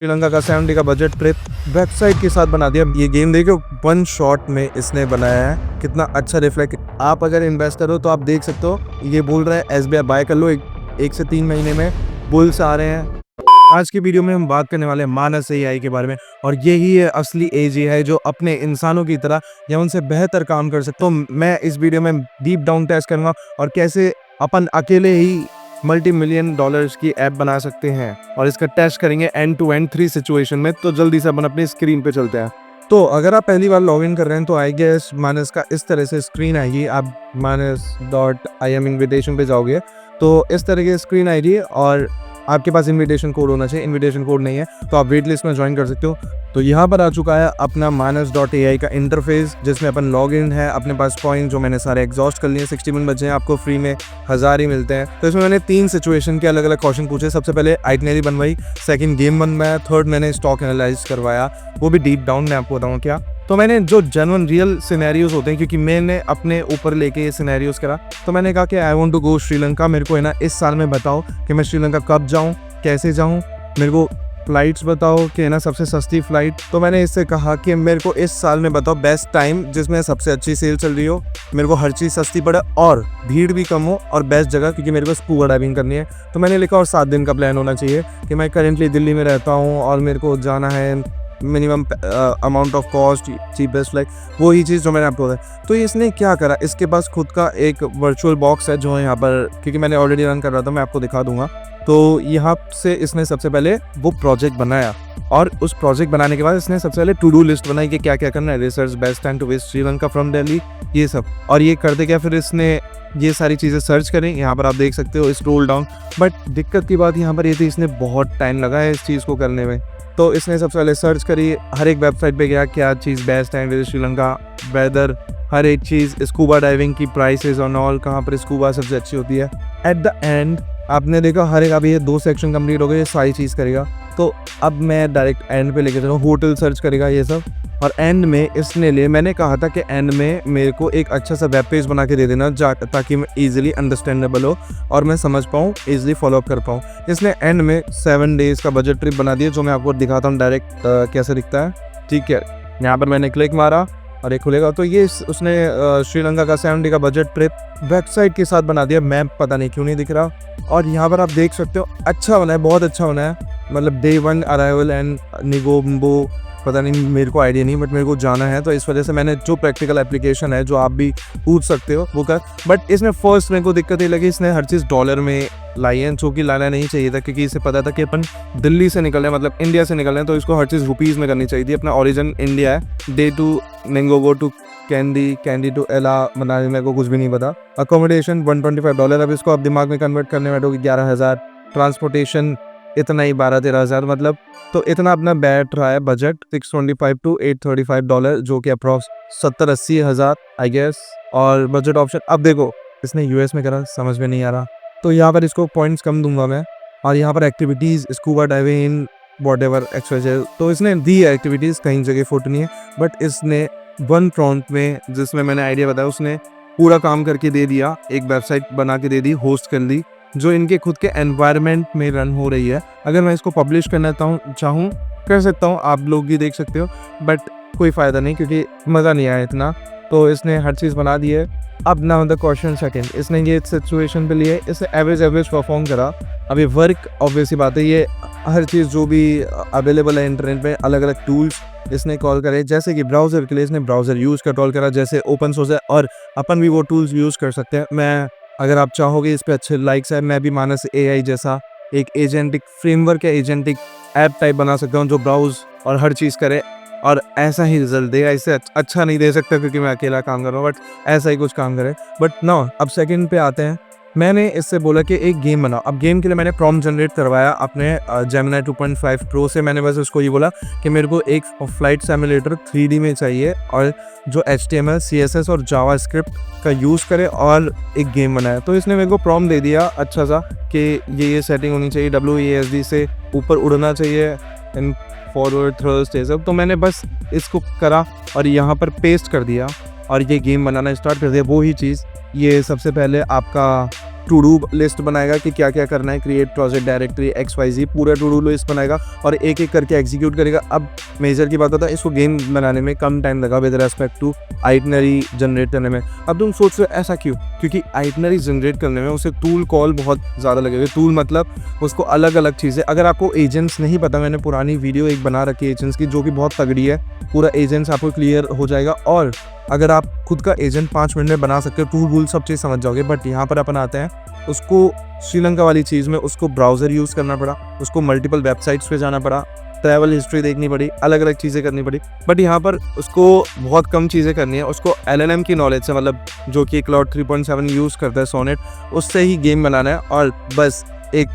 श्रीलंका का 70 का budget trip website के साथ बना दिया। ये गेम देखो 1 शॉट में इसने बनाया है, कितना अच्छा रिफ्लेक्ट। आप अगर इन्वेस्टर हो तो आप देख सकते हो, ये बोल रहा है SBI बाय कर लो, 1 से 3 महीने में बुल्स आ रहे हैं। आज की वीडियो में हम बात करने वाले हैं मानस AI के बारे में, और यही है असली AI जो अपने इंसानों की तरह या उनसे बेहतर काम कर सकते। तो मैं इस वीडियो में डीप डाउन टेस्ट करूँगा और कैसे अपन अकेले ही $multi-million की ऐप बना सकते हैं, और इसका टेस्ट करेंगे एंड टू एंड 3 सिचुएशन में। तो जल्दी से अपन अपनी स्क्रीन पे चलते हैं। तो अगर आप पहली बार लॉगिन कर रहे हैं तो आई गेस मानस का इस तरह से स्क्रीन आएगी। आप manas.im इन्विटेशन पे जाओगे तो इस तरह की स्क्रीन आएगी, और आपके पास इन्विटेशन कोड होना चाहिए। इन्विटेशन कोड नहीं है तो आप वेट लिस्ट में ज्वाइन कर सकते हो। तो यहाँ पर आ चुका है अपना manas.ai का इंटरफेस, जिसमें अपन लॉगिन है। अपने पास कॉइन जो मैंने सारे एग्जॉस्ट कर लिए, 61 बचे हैं, आपको फ्री में 1000 ही मिलते हैं। तो इसमें मैंने 3 सिचुएशन के अलग अलग क्वेश्चन पूछे। सबसे पहले आइटनरी बनवाई, सेकंड गेम बनवाया, थर्ड मैंने स्टॉक एनालाइज करवाया, वो भी डीप डाउन। मैं आपको बताऊँ क्या, तो मैंने जो जेन्युइन रियल सिनेरियोज होते हैं, क्योंकि मैंने अपने ऊपर लेके ये सिनेरियोज करा, तो मैंने कहा कि I want to go Sri Lanka. मेरे को है ना इस साल में बताओ कि मैं श्रीलंका कब जाऊँ, कैसे जाऊँ, मेरे को फ्लाइट्स बताओ कि है ना सबसे सस्ती फ़्लाइट। तो मैंने इससे कहा कि मेरे को इस साल में बताओ बेस्ट टाइम जिसमें सबसे अच्छी सेल चल रही हो, मेरे को हर चीज़ सस्ती पड़े और भीड़ भी कम हो, और बेस्ट जगह, क्योंकि मेरे को स्कूबा डाइविंग करनी है। तो मैंने लिखा और 7 दिन का प्लान होना चाहिए कि मैं करेंटली दिल्ली में रहता हूँ और मेरे को जाना है minimum amount of cost, cheapest, like वही चीज़ जो मैंने आपको बताया। तो इसने क्या करा, इसके पास खुद का एक वर्चुअल बॉक्स है जो यहाँ पर, क्योंकि मैंने ऑलरेडी रन कर रहा था, मैं आपको दिखा दूंगा। तो यहाँ से इसने सबसे पहले वो प्रोजेक्ट बनाया, और उस प्रोजेक्ट बनाने के बाद इसने सबसे पहले टू डू लिस्ट बनाई कि क्या क्या करना है। Research best time to visit Sri Lanka from Delhi, ये सब। और ये करते क्या, फिर इसने ये सारी चीज़ें सर्च करें। यहाँ पर आप देख सकते हो स्क्रॉल डाउन। बट दिक्कत की बात यहाँ पर ये थी, इसने बहुत टाइम लगा है इस चीज़ को करने में। तो इसने सबसे पहले सर्च करी, हर एक वेबसाइट पे गया, क्या चीज़ बेस्ट है विजिट श्रीलंका, वेदर, हर एक चीज़, स्कूबा डाइविंग की प्राइसेस और ऑल, कहाँ पर स्कूबा सबसे अच्छी होती है। एट द एंड आपने देखा हर एक, अभी ये 2 सेक्शन कंप्लीट हो गए, ये सारी चीज़ करेगा। तो अब मैं डायरेक्ट एंड पे लेके चलूँ, होटल सर्च करेगा ये सब। और एंड में इसने लिए, मैंने कहा था कि एंड में मेरे को एक अच्छा सा वेब पेज बना के दे देना, ताकि मैं ईजिली अंडरस्टैंडेबल हो और मैं समझ पाऊँ, ईजिली फॉलोअप कर पाऊँ। इसने एंड में 7 डेज़ का बजट ट्रिप बना दिया, जो मैं आपको दिखाता हूँ डायरेक्ट कैसे दिखता है। ठीक है, यहाँ पर मैंने क्लिक मारा और ये खुलेगा। तो ये उसने श्रीलंका का 70 का बजट ट्रिप वेबसाइट के साथ बना दिया। मैप पता नहीं क्यों नहीं दिख रहा। और यहाँ पर आप देख सकते हो, अच्छा होना है, बहुत अच्छा होना है। मतलब Day 1 अराइवल एंड निगोम्बो, पता नहीं, मेरे को आइडिया नहीं, बट मेरे को जाना है। तो इस वजह से मैंने जो प्रैक्टिकल एप्लीकेशन है, जो आप भी पूछ सकते हो, वो कर। बट इसमें फर्स्ट मेरे को दिक्कत ये लगी, इसने हर चीज़ डॉलर में लाई है, जो कि लाना नहीं चाहिए था, क्योंकि इसे पता था कि अपन दिल्ली से निकल रहे हैं, मतलब इंडिया से निकल रहे हैं, तो इसको हर चीज़ रुपीज़ में करनी चाहिए थी। अपना ओरिजिन इंडिया है। Day 2 निंगोगो टू कैंडी टू एला मनाली, मेरे को कुछ भी नहीं पता। अकोमोडेशन $125। अब इसको आप दिमाग में कन्वर्ट करने बैठोगे 11,000। ट्रांसपोर्टेशन इतना ही 12-13,000, मतलब तो इतना अपना बैठ रहा है बजट, $625 to $835, जो कि अप्रॉक्स 70-80 हज़ार आई गेस। और बजट ऑप्शन, अब देखो इसने US में करा, समझ में नहीं आ रहा, तो यहाँ पर इसको पॉइंट्स कम दूंगा मैं। और यहाँ पर activities, scuba diving, whatever exercise, तो इसने दी है एक्टिविटीज़, कहीं जगह फोटो नहीं है। बट इसने 1 प्रॉम्प्ट में, जिसमें मैंने आइडिया बताया, उसने पूरा काम करके दे दिया, एक वेबसाइट बना के दे दी, होस्ट कर दी, जो इनके खुद के एनवायरनमेंट में रन हो रही है। अगर मैं इसको पब्लिश करना चाहूँ कर सकता हूँ, आप लोग भी देख सकते हो, बट कोई फ़ायदा नहीं, क्योंकि मज़ा नहीं आया इतना। तो इसने हर चीज़ बना दी है। अब ना द क्वेश्चन सेकंड, इसने ये सिचुएशन पे लिए, इसे एवरेज परफॉर्म करा। अभी वर्क ऑब्वियसली बात है, ये हर चीज़ जो भी अवेलेबल है इंटरनेट पे, अलग अलग टूल्स इसने कॉल करे। जैसे कि ब्राउज़र के लिए इसने ब्राउज़र यूज़ का कॉल करा, जैसे ओपन सोर्स है, और अपन भी वो टूल्स यूज़ कर सकते हैं। मैं, अगर आप चाहोगे इस पे अच्छे लाइक्स है, मैं भी मानस AI जैसा एक एजेंटिक फ्रेमवर्क या एजेंटिक ऐप टाइप बना सकता हूँ, जो ब्राउज़ और हर चीज़ करे और ऐसा ही रिजल्ट देगा। इससे अच्छा नहीं दे सकता, क्योंकि मैं अकेला काम कर रहा हूँ, बट ऐसा ही कुछ काम करे। बट ना, अब सेकंड पे आते हैं। मैंने इससे बोला कि एक गेम बनाओ। अब गेम के लिए मैंने प्रॉम्प्ट जनरेट करवाया अपने Gemini 2.5 Pro से। मैंने बस उसको ये बोला कि मेरे को एक फ्लाइट सिमुलेटर 3D में चाहिए, और जो HTML, CSS और जावास्क्रिप्ट का यूज़ करे, और एक गेम बनाया। तो इसने मेरे को प्रॉम्प्ट दे दिया अच्छा सा कि ये सेटिंग होनी चाहिए, WASD से ऊपर उड़ना चाहिए, इन फॉरवर्ड थ्रस्ट, ये सब। तो मैंने बस इसको करा और यहाँ पर पेस्ट कर दिया, और ये गेम बनाना स्टार्ट कर दिया। वो ही चीज़, ये सबसे पहले आपका टू डू लिस्ट बनाएगा कि क्या क्या करना है, क्रिएट प्रोजेक्ट डायरेक्टरी XYZ, पूरा टू डू लिस्ट बनाएगा और एक एक करके एग्जीक्यूट करेगा। अब मेजर की बात होता है, इसको गेम बनाने में कम टाइम लगा with respect to itinerary generate करने में। अब तुम सोच रहे हो ऐसा क्यों? क्योंकि आइटनरी जनरेट करने में उसे टूल कॉल बहुत ज़्यादा लगेगा। टूल मतलब उसको अलग अलग चीज़ें, अगर आपको एजेंट्स नहीं पता, मैंने पुरानी वीडियो एक बना रखी है एजेंट्स की जो कि बहुत तगड़ी है, पूरा एजेंट्स आपको क्लियर हो जाएगा। और अगर आप खुद का एजेंट 5 मिनट में बना सकते हो, टूल वूल सब चीज़ समझ जाओगे। बट यहाँ पर अपन आते हैं उसको श्रीलंका वाली चीज़ में, उसको ब्राउज़र यूज़ करना पड़ा, उसको मल्टीपल वेबसाइट्स पे जाना पड़ा, ट्रैवल हिस्ट्री देखनी पड़ी, अलग अलग चीज़ें करनी पड़ी। बट यहाँ पर उसको बहुत कम चीज़ें करनी है, उसको LLM की नॉलेज से, मतलब जो कि क्लाउड 3.7 यूज़ करता है सोनेट, उससे ही गेम बनाना है और बस एक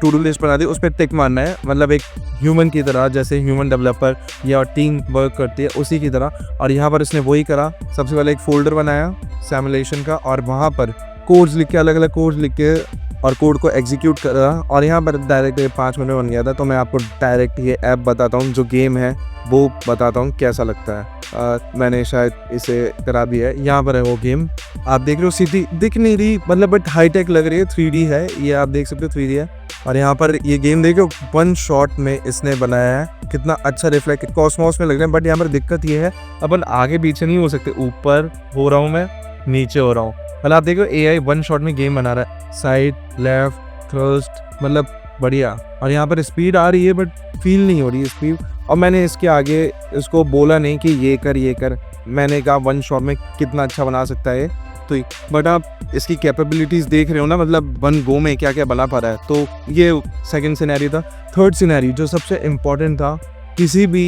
टू डू लिस्ट बना दी, उस पर टिक मारना है। मतलब एक ह्यूमन की तरह, जैसे ह्यूमन डेवलपर या टीम वर्क करती है उसी की तरह। और यहाँ पर इसने वही करा, सबसे पहले एक फोल्डर बनाया सिमुलेशन का और वहाँ पर कोड्स लिख के, अलग अलग कोड्स लिख के और कोड को एग्जीक्यूट करा और यहाँ पर डायरेक्ट 5 मिनट में बन गया था। तो मैं आपको डायरेक्ट ये ऐप बताता हूँ, जो गेम है वो बताता हूँ कैसा लगता है। मैंने शायद इसे करा दिया है, यहाँ पर है वो गेम, आप देख रहे हो। सिटी दिख नहीं रही मतलब, बट हाईटेक लग रही है, 3D है ये, आप देख सकते हो 3D है। और यहाँ पर ये गेम देखो, 1 शॉट में इसने बनाया है, कितना अच्छा रिफ्लेक्ट कॉस्मोस में लग रहा है। बट यहाँ पर दिक्कत ये है, अपन आगे पीछे नहीं हो सकते, ऊपर हो रहा हूँ मैं, नीचे हो रहा हूँ। मतलब आप देखो AI 1 शॉट में गेम बना रहा है, साइड लेफ्ट थ्रस्ट, मतलब बढ़िया। और यहाँ पर स्पीड आ रही है बट फील नहीं हो रही है स्पीड। और मैंने इसके आगे इसको बोला नहीं कि ये कर, मैंने कहा 1 शॉट में कितना अच्छा बना सकता है तो। बट आप इसकी कैपेबिलिटीज़ देख रहे हो ना, मतलब 1 गो में क्या क्या बना पा रहा है। तो ये सेकंड सिनेरियो था। थर्ड सिनेरियो जो सबसे इम्पोर्टेंट था, किसी भी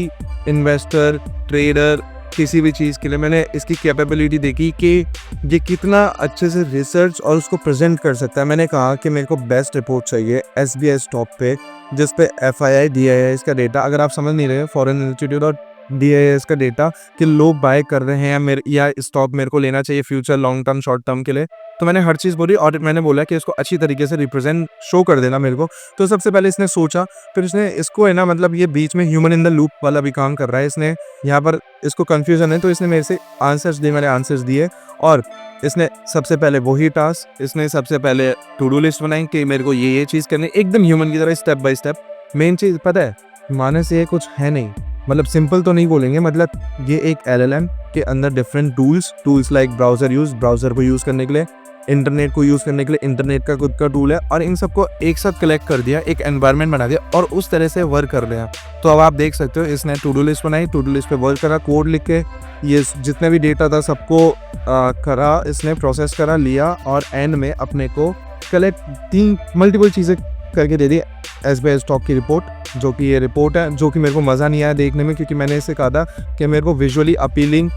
इन्वेस्टर, ट्रेडर, किसी भी चीज़ के लिए मैंने इसकी कैपेबिलिटी देखी कि ये कितना अच्छे से रिसर्च और उसको प्रेजेंट कर सकता है। मैंने कहा कि मेरे को बेस्ट रिपोर्ट चाहिए SBI स्टॉक पे, जिस पे FII DIIs का डेटा, अगर आप समझ नहीं रहे, फॉरेन इंस्टीट्यूट और DIIs का डेटा कि लोग बाय कर रहे हैं या स्टॉक मेरे को लेना चाहिए future, long term, short term के लिए। तो मैंने हर चीज़ बोली और मैंने बोला कि इसको अच्छी तरीके से रिप्रेजेंट शो कर देना मेरे को। तो सबसे पहले इसने सोचा, फिर इसने इसको है ना, मतलब ये बीच में ह्यूमन इन द लूप वाला भी काम कर रहा है। इसने यहाँ पर इसको कन्फ्यूजन है तो इसने मेरे से आंसर्स दिए, मैंने आंसर्स दिए। और इसने सबसे पहले वही टास्क, इसने सबसे पहले टू डू लिस्ट बनाई कि मेरे को ये चीज़ करनी, एकदम ह्यूमन की तरह स्टेप बाय स्टेप। मेन चीज़ पता है, मानस ये कुछ है नहीं, मतलब सिंपल तो नहीं बोलेंगे, मतलब ये एक LLM के अंदर डिफरेंट टूल्स लाइक ब्राउज़र को यूज़ करने के लिए, इंटरनेट को यूज़ करने के लिए इंटरनेट का खुद का टूल है, और इन सबको एक साथ कलेक्ट कर दिया, एक एनवायरनमेंट बना दिया और उस तरह से वर्क कर रहे हैं। तो अब आप देख सकते हो, इसने टू डू लिस्ट बनाई, टू डू लिस्ट पे वर्क करा, कोड लिख के ये जितने भी डेटा था सबको करा, इसने प्रोसेस करा, लिया और एंड में अपने को कलेक्ट मल्टीपल चीज़ें करके दे दी SBI स्टॉक की रिपोर्ट, जो कि ये रिपोर्ट है, जो कि मेरे को मज़ा नहीं आया देखने में, क्योंकि मैंने इसे कहा था कि मेरे को विजुअली अपीलिंग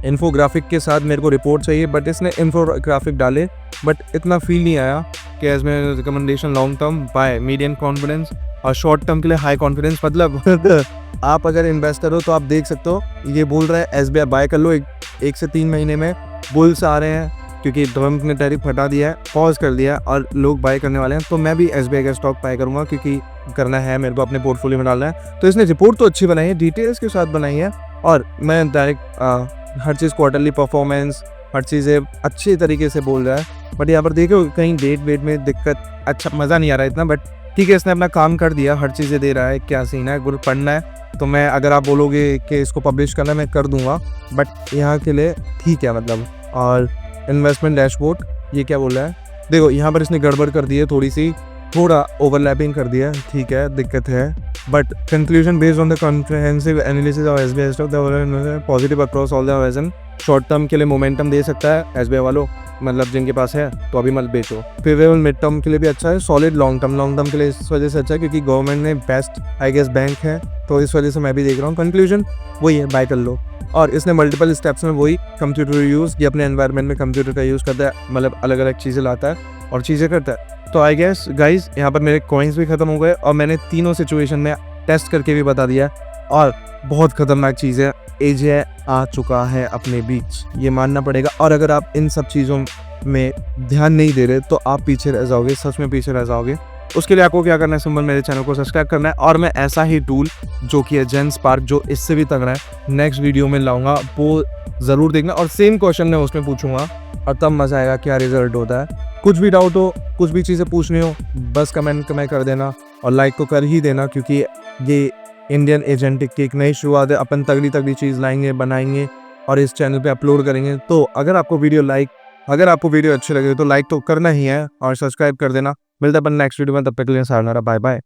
इन्फोग्राफिक के साथ मेरे को रिपोर्ट चाहिए। बट इसने इन्फोग्राफिक डाले बट इतना फील नहीं आया कि SBI recommendation long term by, medium confidence और शॉर्ट टर्म के लिए हाई कॉन्फिडेंस। मतलब आप अगर इन्वेस्टर हो तो आप देख सकते हो, ये बोल रहा है SBI बाय कर लो, 1 से 3 महीने में बुल्स आ रहे हैं, क्योंकि ट्रम्प ने टैरिफ हटा दिया है, पॉज कर दिया और लोग बाय करने वाले हैं। तो मैं भी SBI का स्टॉक बाय करूंगा, क्योंकि करना है मेरे को, अपने पोर्टफोलियो में डालना है। तो इसने रिपोर्ट तो अच्छी बनाई है, डिटेल्स के साथ बनाई है, और मैं डायरेक्ट हर चीज़ क्वार्टरली परफॉर्मेंस, हर चीज़ें अच्छी तरीके से बोल रहा है। बट यहाँ पर देखो कहीं डेट वेट में दिक्कत, अच्छा मज़ा नहीं आ रहा इतना, बट ठीक है, इसने अपना काम कर दिया, हर चीज़ें दे रहा है। क्या सीन है, गुड पढ़ना है तो मैं, अगर आप बोलोगे कि इसको पब्लिश करना है, मैं कर दूंगा, बट यहाँ के लिए ठीक है मतलब। और इन्वेस्टमेंट डैशबोर्ड, ये क्या बोल रहा है, देखो यहाँ पर इसने गड़बड़ कर दी है, थोड़ा ओवरलैपिंग कर दिया है, ठीक है, दिक्कत है। But conclusion based on the comprehensive analysis of SBI stock, positive across all the horizon. Short term के लिए मोमेंटम दे सकता है SBI वालों, मतलब जिनके पास है तो अभी मत बेचो। फेवरेबल मिड टर्म के लिए भी अच्छा है, सॉलिड लॉन्ग टर्म के लिए इस वजह से अच्छा है क्योंकि गवर्नमेंट ने बेस्ट आई गेस बैंक है, तो इस वजह से मैं भी देख रहा हूँ। कंक्लूजन वही है, बाय कर लो। और इसने मल्टीपल स्टेप्स में वही कंप्यूटर यूज़, ये अपने एनवायरनमेंट में कंप्यूटर का यूज़ करता है, मतलब अलग अलग चीज़ें लाता है और चीज़ें करता है। तो आई गेस गाइज यहाँ पर मेरे कॉइन्स भी ख़त्म हो गए और मैंने तीनों सिचुएशन में टेस्ट करके भी बता दिया। और बहुत ख़तरनाक चीज़ है, AGI आ चुका है अपने बीच, ये मानना पड़ेगा। और अगर आप इन सब चीज़ों में ध्यान नहीं दे रहे तो आप पीछे रह जाओगे, सच में पीछे रह जाओगे। उसके लिए आपको क्या करना है, सिंपल मेरे चैनल को सब्सक्राइब करना है। और मैं ऐसा ही टूल जो कि है जेनस्पार्क, जो इससे भी तगड़ा है, नेक्स्ट वीडियो में लाऊंगा, वो ज़रूर देखना। और सेम क्वेश्चन मैं उसमें पूछूंगा और तब मज़ा आएगा क्या रिजल्ट होता है। कुछ भी डाउट हो, कुछ भी चीज़ें पूछनी हो, बस कमेंट में कर देना और लाइक तो कर ही देना, क्योंकि ये इंडियन एजेंटिक की एक नई शुरुआत है। अपन तगड़ी तगड़ी चीज़ लाएंगे, बनाएंगे और इस चैनल पे अपलोड करेंगे। तो अगर आपको वीडियो अच्छी लगे तो लाइक तो करना ही है और सब्सक्राइब कर देना। मिलते हैं अपन नेक्स्ट वीडियो में, तब तक के लिए सायोनारा, बाय बाय।